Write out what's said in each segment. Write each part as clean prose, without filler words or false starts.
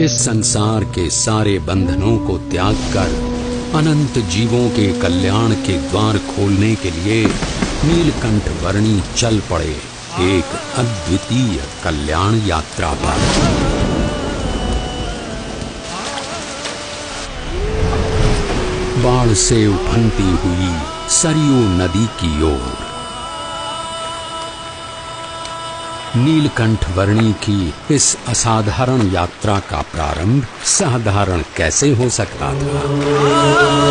इस संसार के सारे बंधनों को त्याग कर अनंत जीवों के कल्याण के द्वार खोलने के लिए नीलकंठ वर्णी चल पड़े एक अद्वितीय कल्याण यात्रा पर। बाढ़ से उफनती हुई सरयू नदी की ओर नीलकंठ वर्णी की इस असाधारण यात्रा का प्रारंभ साधारण कैसे हो सकता था।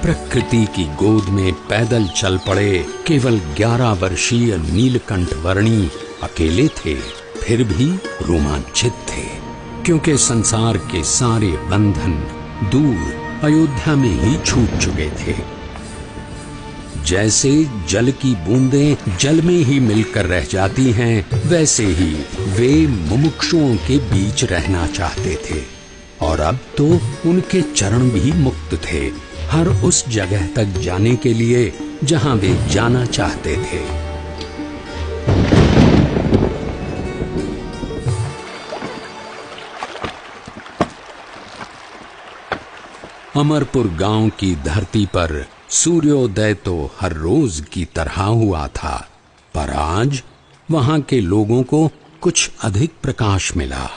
प्रकृति की गोद में पैदल चल पड़े केवल 11 वर्षीय नीलकंठ वर्णी अकेले थे, फिर भी रोमांचित थे, क्योंकि संसार के सारे बंधन दूर अयोध्या में ही छूट चुके थे। जैसे जल की बूंदें जल में ही मिलकर रह जाती हैं, वैसे ही वे मुमुक्षुओं के बीच रहना चाहते थे। और अब तो उनके चरण भी मुक्त थे, हर उस जगह तक जाने के लिए जहां वे जाना चाहते थे। अमरपुर गांव की धरती पर सूर्योदय तो हर रोज की तरह हुआ था, पर आज वहां के लोगों को कुछ अधिक प्रकाश मिला।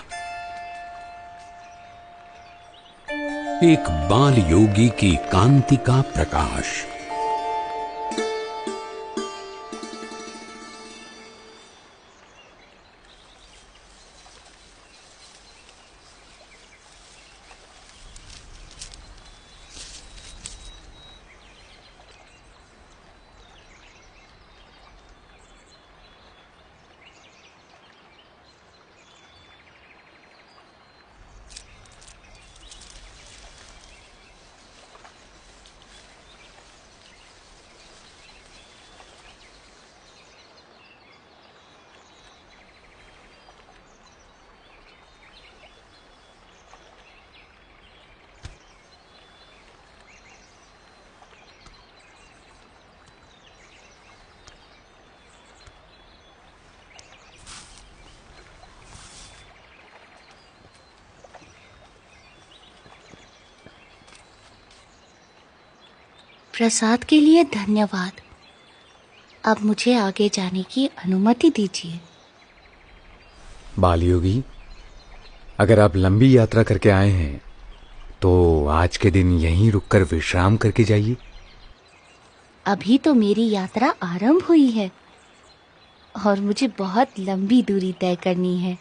एक बाल योगी की कांति का प्रकाश। प्रसाद के लिए धन्यवाद। अब मुझे आगे जाने की अनुमति दीजिए। बालयोगी, अगर आप लंबी यात्रा करके आए हैं तो आज के दिन यहीं रुककर विश्राम करके जाइए। अभी तो मेरी यात्रा आरंभ हुई है और मुझे बहुत लंबी दूरी तय करनी है।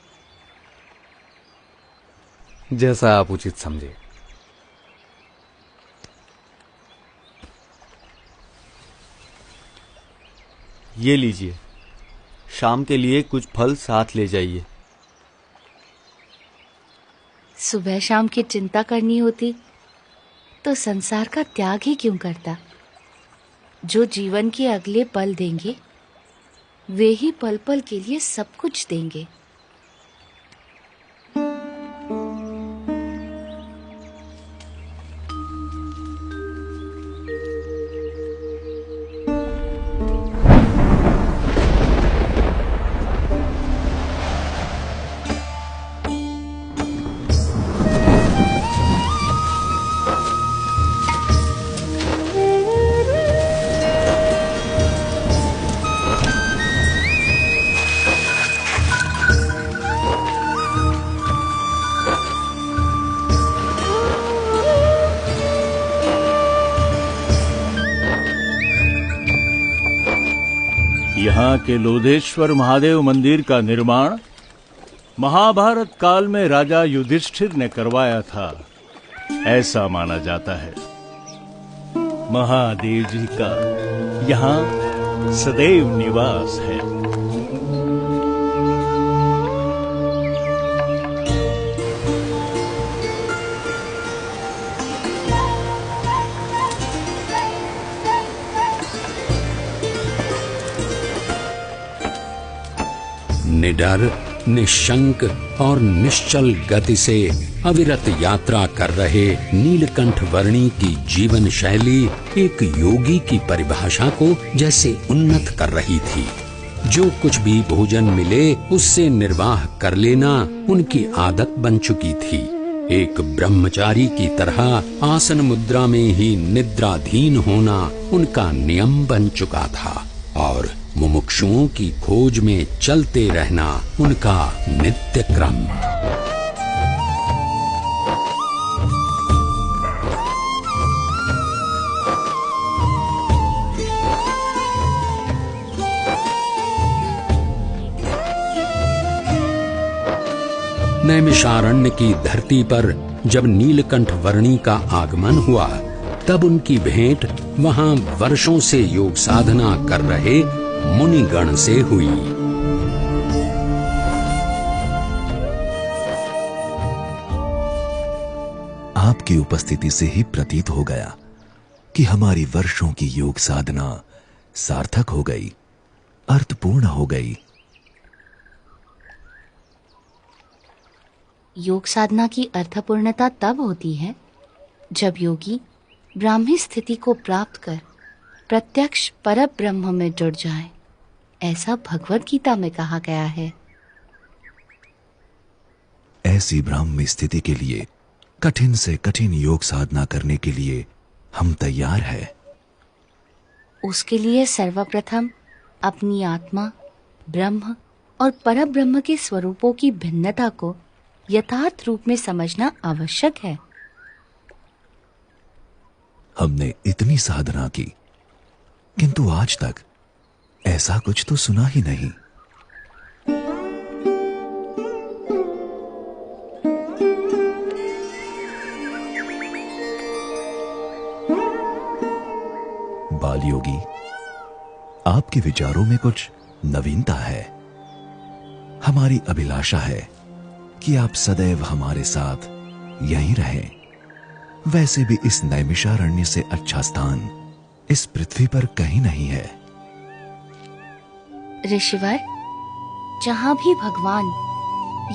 जैसा आप उचित समझे। ये लीजिए, शाम के लिए कुछ फल साथ ले जाइए। सुबह शाम की चिंता करनी होती तो संसार का त्याग ही क्यों करता। जो जीवन के अगले पल देंगे वे ही पल पल के लिए सब कुछ देंगे। यहाँ के लोधेश्वर महादेव मंदिर का निर्माण महाभारत काल में राजा युधिष्ठिर ने करवाया था, ऐसा माना जाता है। महादेव जी का यहाँ सदैव निवास है। निडर, निशंक और निश्चल गति से अविरत यात्रा कर रहे नीलकंठ वर्णी की जीवन शैली एक योगी की परिभाषा को जैसे उन्नत कर रही थी। जो कुछ भी भोजन मिले उससे निर्वाह कर लेना उनकी आदत बन चुकी थी। एक ब्रह्मचारी की तरह आसन मुद्रा में ही निद्राधीन होना उनका नियम बन चुका था और मुमुक्षुओं की खोज में चलते रहना उनका नित्य क्रम। नैमिषारण्य की धरती पर जब नीलकंठ वर्णी का आगमन हुआ तब उनकी भेंट वहां वर्षों से योग साधना कर रहे मुनिगण से हुई। आपकी उपस्थिति से ही प्रतीत हो गया कि हमारी वर्षों की योग साधना सार्थक हो गई, अर्थपूर्ण हो गई। योग साधना की अर्थपूर्णता तब होती है जब योगी ब्राह्मी स्थिति को प्राप्त कर प्रत्यक्ष परब्रह्म में जुड़ जाए, ऐसा भगवद गीता में कहा गया है। ऐसी ब्राह्मी स्थिति के लिए कठिन से कठिन योग साधना करने के लिए हम तैयार हैं। उसके लिए सर्वप्रथम अपनी आत्मा, ब्रह्म और परब्रह्म के स्वरूपों की भिन्नता को यथार्थ रूप में समझना आवश्यक है। हमने इतनी साधना की किंतु आज तक ऐसा कुछ तो सुना ही नहीं। बालयोगी, आपके विचारों में कुछ नवीनता है। हमारी अभिलाषा है कि आप सदैव हमारे साथ यहीं रहें। वैसे भी इस नैमिषारण्य से अच्छा स्थान इस पृथ्वी पर कहीं नहीं है। ऋषिवर, जहां भी भगवान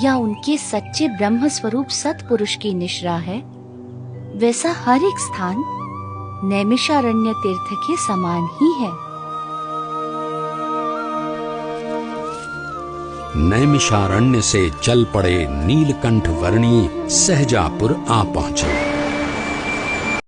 या उनके सच्चे ब्रह्म स्वरूप सतपुरुष की निश्रा है, वैसा हर एक स्थान नैमिषारण्य तीर्थ के समान ही है। नैमिषारण्य से चल पड़े नीलकंठ वर्णी सहजापुर आ पहुंचे।